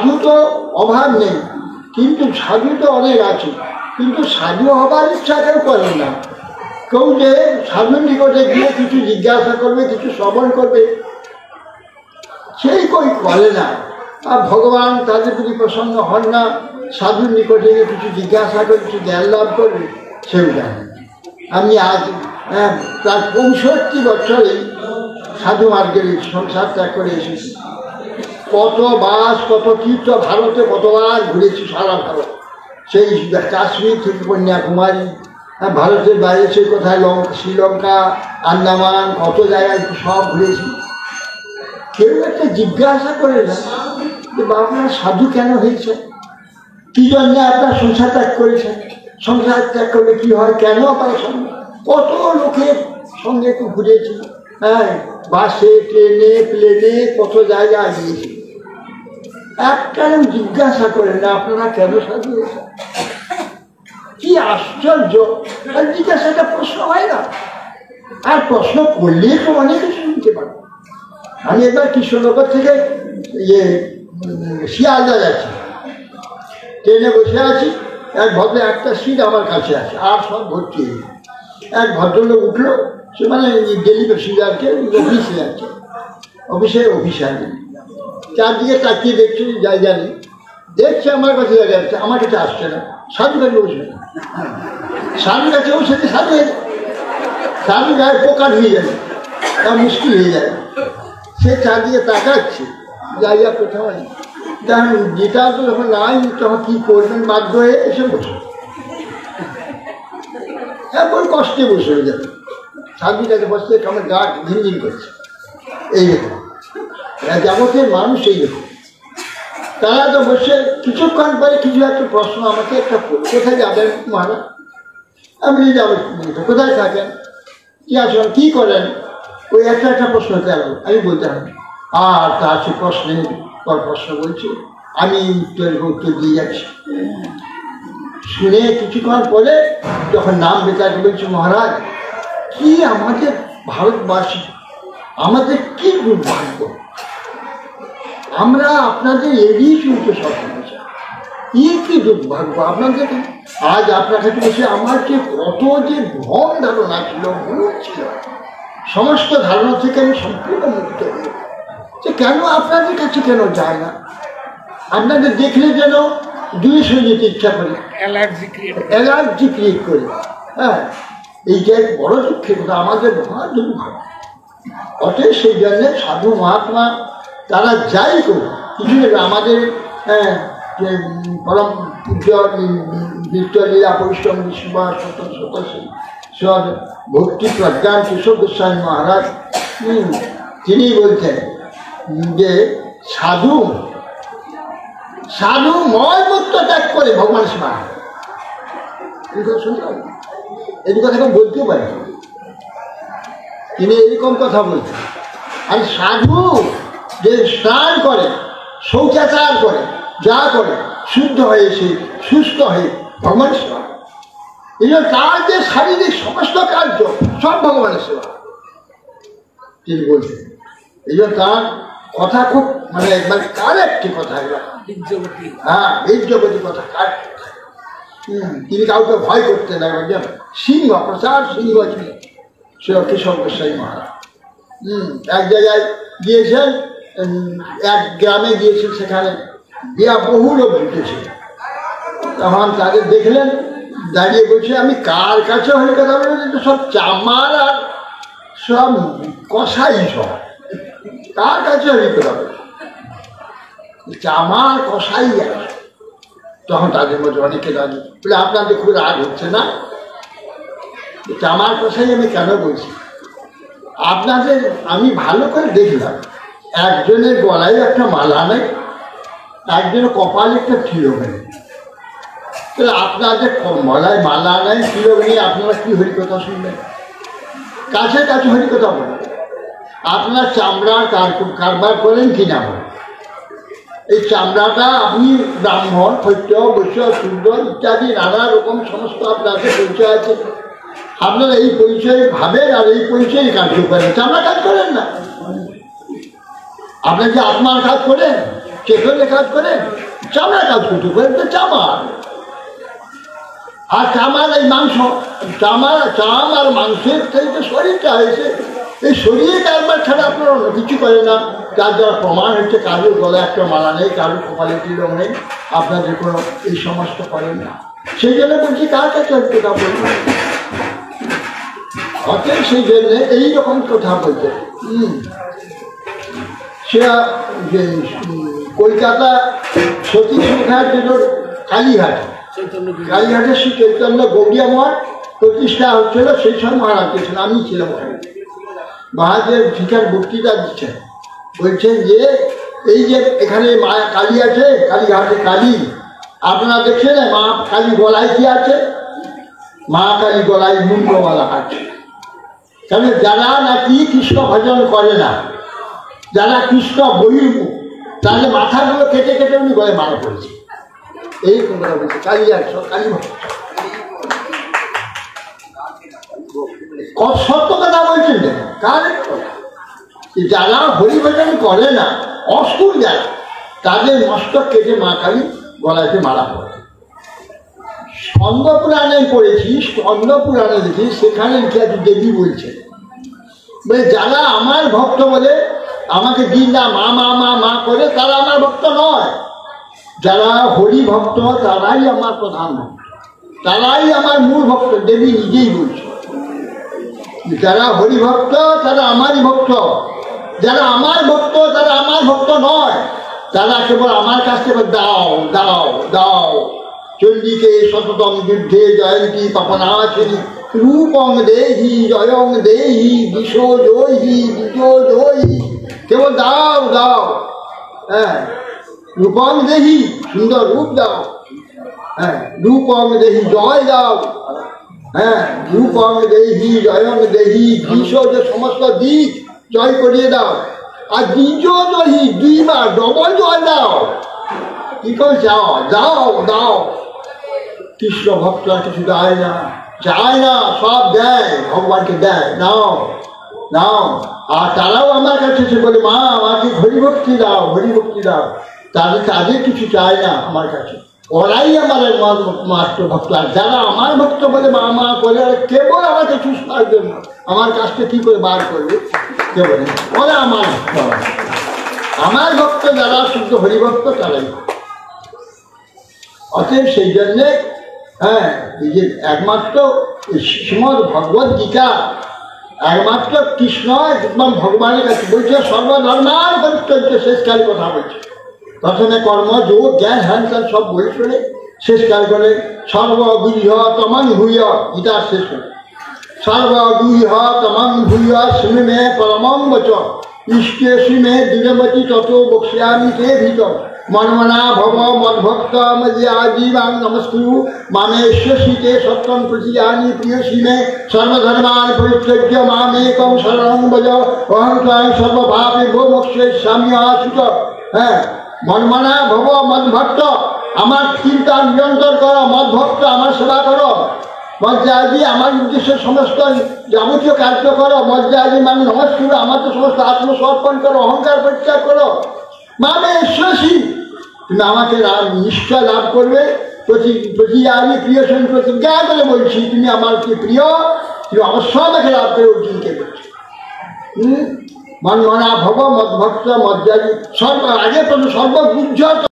সাধু তো অভাব নেই, কিন্তু সাধু তো অনেক আছে, কিন্তু সাধু হবার ইচ্ছা কেউ করেন না। কেউ যে সাধুর নিকটে গিয়ে কিছু জিজ্ঞাসা করবে, কিছু শ্রবণ করবে, সেই কই করে না। আর ভগবান তাদের প্রতি প্রসন্ন হন না, সাধুর নিকটে গিয়ে কিছু জিজ্ঞাসা করে কিছু জ্ঞান লাভ করবে, সেও জানে। আমি আজ প্রায় 65 বছরে সাধু মার্গের সংসার ত্যাগ করে এসেছি। কত বাস, কত তীর্থ, ভারতে কতবার ঘুরেছি, সারা ভারত, সেই কাশ্মীর থেকে কন্যাকুমারী, ভারতের বাইরে সেই কোথায় শ্রীলঙ্কা, আন্দামান, কত জায়গায় সব ঘুরেছি। কেউ একটা জিজ্ঞাসা করে না যে আপনার সাধু কেন হয়েছে, কি জন্যে আপনার সংসার ত্যাগ করেছেন, সংসার ত্যাগ করলে কি হয়, কেন আপনার সঙ্গে। কত লোকের সঙ্গে একটু ঘুরেছি, হ্যাঁ, বাসে, ট্রেনে, প্লেনে, কত জায়গায় গিয়েছি। একটা জিজ্ঞাসা করে না আপনারা কেন সাধু হয়েছেন। কি আশ্চর্য! আর জিজ্ঞাসাটা প্রশ্ন হয় না, আর প্রশ্ন করলে তো অনেক কিছু শুনতে পারো। আমি এবার কৃষ্ণনগর থেকে শিয়ালদা যাচ্ছি, ট্রেনে বসে আছি, এক ভদ্র একটা সিট আমার কাছে আছে, আর সব ভর্তি হয়ে। এক ভদ্রলোক উঠলো, সে মানে ডেলি প্যাসেঞ্জারকে অফিসে যাচ্ছে, অফিসার চারদিকে তাকিয়ে দেখছে, যাই জানি দেখছে আমার কাছে দাঁড়িয়ে যাচ্ছে, আমার কাছে আসছে না, সাধু কাছে বসে, সাধু কাছে বসে সাধু গায়ে পোকা হয়ে যাবে, তা মুশকিল হয়ে যাবে। সে চারদিকে তাকাচ্ছে, যাইয়া কোথাও নেই, দেখেন যেটা তো যখন নাই তখন কী করবেন, বাধ্য হয়ে এসে বসে, এখন কষ্টে বসে হয়ে যাবে। সাধুর কাছে বসতে আমার গা ঝিনঝিন করছে। এইরকম জগতের মানুষ এইরকম, তারা তো বসে কিছুক্ষণ পরে কিছু একটা প্রশ্ন আমাকে একটা কোথায় যাবেন মহারাজ, আমি যাবো, কোথায় থাকেন, কি আসেন, কী করেন, ওই একটা প্রশ্ন গেল, আমি বলতে হবে। আর তার সে প্রশ্নের পর প্রশ্ন বলছে, আমি উত্তর দিয়ে যাচ্ছি। শুনে কিছুক্ষণ পরে যখন নাম বেতাকে বলছি, মহারাজ কি আমাদের ভারতবাসী, আমাদের কি দুর্ভাগ্য, আমরা আপনাদের এড়িয়ে চলতে সক্ষম হয়েছি, কি দুর্ভাগ্য আপনাদের। আজ আপনার কাছে বসে আমার যে কত যে ভ্রম ধারণা ছিল, ভুল ছিল, সমস্ত ধারণা থেকে আমি সম্পূর্ণ মুক্ত হই। যে কেন আপনাদের কাছে কেন যায় না, আপনাদের দেখলে যেন দুইশো যেতে ইচ্ছা করে, অ্যালার্জি ক্রিয়েট করে। হ্যাঁ, এইটা এক বড় দুঃখের কথা, আমাদের মহা দুর্ভাগ্য। অতএব সেই জন্যে সাধু মহাত্মা তারা যাই করুক, কিছু আমাদের যে পরম পূজ্য বিদ্যলীলা পরিশ্রম বিশ্ববাস সত ভক্তি প্রজ্ঞান কেশব গোস্বামী মহারাজ, তিনি বলছেন যে সাধু মলমূত্র ত্যাগ করে ভগবান সেবা। এই কথা শুনতে হবে, এই কথা কেউ বলতে পারে, তিনি এরকম কথা বলছেন। আর সাধু যে স্নান করে, শৌচাচার করে, যা করে, শুদ্ধ হয়ে সে সুস্থ হয়ে ভগবান সেবা। এই জন্য তার যে শারীরিক সমস্ত কার্য সব ভগবানের সেবা তিনি বলছেন। এই জন্য তার কথা খুব মানে কার একটি কথা, হ্যাঁ, বীর্যবতী কথা কার। তিনি কাউকে ভয় করতেন না, সিংহ, প্রসাদ সিংহ ছিলেন শ্রী কেশব গোস্বামী মহারাজ। এক জায়গায় গিয়েছেন, এক গ্রামে গিয়েছেন, সেখানে বিয়া বহু লোক জুটেছে। তখন তাদের দেখলেন দাঁড়িয়ে বলছে, আমি কার কাছে হয়ে কথা বলেছি, তো সব চামার আর সব কষাই, সব কার কাছে হয়ে কথা বলেছে, চামার কষাই আছে। তখন তাদের মধ্যে অনেকে দাঁড়িয়ে বলে, আপনাদের খুব রাগ হচ্ছে না, চামার কষাই আমি কেন বলছি, আপনাদের আমি ভালো করে দেখলাম, একজনের গলায় একটা মালা নেই, একজনের কপালে একটা তিলক নেই। তাহলে আপনাদের গলায় মালা নেই, তিলক নেই, আপনারা কি হরিকথা শুনবেন, কাছে কাছে হরিকথা বলেন। আপনারা চামড়ার কারবার করেন কি না বলেন, এই চামড়াটা আপনি ব্রাহ্মণ, ক্ষত্র, বৈশ্য, শূদ্র ইত্যাদি নানা রকম সমস্ত আপনাদের পরিচয় আছে, আপনারা এই পরিচয় ভাবেন আর এই পরিচয় কার্য করেন, চামড়া কাজ করেন না। আপনার যে আত্মার কাজ করেন, চেতনে কাজ করেন, চামড়া কাজ করতে পারেন তো চামার। আর চামার এই মাংস, চাম আর মাংসের থেকে শরীরটা হয়েছে, এই শরীরে কারবার ছাড়া আপনারা অন্য কিছু করে না। যার দ্বারা প্রমাণ হচ্ছে কারোর গলায় একটা মালা নেই, কারোর কপালে তিলক নেই, আপনাদের কোনো এই সমস্ত করেন না। সেই জন্য বলছি কার কাছে কথা বলবেন, অতএব সেই জন্য এইরকম কথা বলতে। সে যে কলকাতা সতীশ মুখার্জির কালীঘাটে শ্রী চৈতন্য গৌড়িয়া মঠ প্রতিষ্ঠা হচ্ছিল, সেই সময় মহারাজ দিয়েছেন, আমি ছিলাম ওখানে। মহারাজের শিক্ষার বক্তৃতা দিচ্ছেন, বলছেন যে এই যে এখানে মা কালী আছে, কালীঘাটে কালী, আপনারা দেখছেন মা কালী গলায় কি আছে? মা কালী গলায় মুন্ডমালা আছে। কারণ যারা নাকি কৃষ্ণ ভজন করে না, যারা কৃষ্ণ বহির্মুখ, তাহলে মাথাগুলো কেটে কেটে উনি গলায় মারা পড়েছে। এই কথা বলছে কালী একশো কালী ভক্ত, সত্য কথা বলছেন। যারা হরিভজন করে না, অসুর যারা, তাদের মস্তক কেটে মা কালী গলাতে মারা পড়ে। স্কন্দ পুরাণে পড়েছি, স্কন্দ পুরাণে দেখি, সেখানে লিখে দেবী বলছে যারা আমার ভক্ত বলে আমাকে দিন না মা মা মা মা করে, তারা আমার ভক্ত নয়। যারা হরি ভক্ত তারাই আমার প্রধান ভক্ত, তারাই আমার মূল ভক্ত। দেবী নিজেই বলছে যারা হরি ভক্ত তারা আমারই ভক্ত, যারা আমার ভক্ত তারা আমার ভক্ত নয়। তারা কেবল আমার কাছ থেকে দাও দাও দাও। চণ্ডীকে সততম যুদ্ধে জয়ন্তী পাপনাশিনী রূপং দেহি জয়ং দেহি বিশো জয়ী বিজো জয়ী। কেবল দাও দাও, হ্যাঁ, রূপং দেহি, সুন্দর রূপ দাও, হ্যাঁ, রূপং দেহি জয় দাও, হ্যাঁ, রূপং দেহি জয়ং দেহি বিশো, যে সমস্ত দিক জয় করিয়ে দাও। আর বিজো জয়ী, দুইবার ডবল জয় দাও। কি করে যাও দাও দাও। কৃষ্ণ ভক্তরা কিছু দেয় না, চায় না, সব দেয়, ভগবানকে দেয়, নাও নাও। আর তারাও আমার কাছে এসে বলে মা আমাকে হরিভক্তি দাও, হরিভক্তি দাও। তাদের কিছু চায় না আমার কাছে, ওরাই আমার মাত্র ভক্ত। আর যারা আমার ভক্ত বলে মা মা করে, কেবল আমাকে চুষার জন্য আমার কাছকে কি করে বার করবে, কেবল ওরা আমার ভক্ত। আমার ভক্ত যারা শুদ্ধ হরিভক্ত তারাই। অতএব সেই জন্যে হ্যাঁ, এই যে একমাত্র শ্রীমদ্ ভগবদ্ গীতা একমাত্র কৃষ্ণ একদম ভগবানের কাছে বলছে সর্বধর্মার পরিত্যাজ্য, শেষকালে কথা বলছে। প্রথমে কর্ম যোগ জ্ঞান হ্যান ত্যান সব বই শুনে শেষকাল করে সর্বগুহ তমং ভূয়, গীতার শেষ করে সর্বগুহ তমং ভূয় শ্রী মে পরমং বচ ইষ্টে শ্রী মে দৃঢ়মতি তত বক্ষ্যামি তে ভিতর মনমনা ভব মদ্ভক্ত মজ্জাজীবাং নমস্কুরু মামেশ্বশীতে সত্যম প্রতিজানি প্রিয় শ্রীমে সর্বধর্মান পরিত্যজ্য মামেকং শরণং ভজ অহং ত্বাং সর্বভাবেভ্যো মোক্ষয়িষ্যামি আশুচ। হ্যাঁ, মনমনা ভব মদ্ভক্ত, আমার চিন্তা নিয়ন্ত্রণ করো, মদ্ভক্ত আমার সেবা করো, মজ্জাজি আমার উদ্দেশ্যে সমস্ত যাবতীয় কার্য করো, মজ্জাজি মানে নমস্কুরু আমার তো সমস্ত আত্মসমর্পণ করো, অহংকার পরিত্যাগ করো। মানে ঈশ্বরী তুমি আমাকে নিশ্চয় লাভ করবে, প্রতিজানি প্রিয় সঙ্গে প্রতিজ্ঞা করে বলছি তুমি আমার কি প্রিয়, তুমি অবশ্যই আমাকে লাভ করে অর্জুনকে বলছি। মনমনা ভব মদ্ভক্ত মজ্জাজি আগে তো সর্বগুজ্জ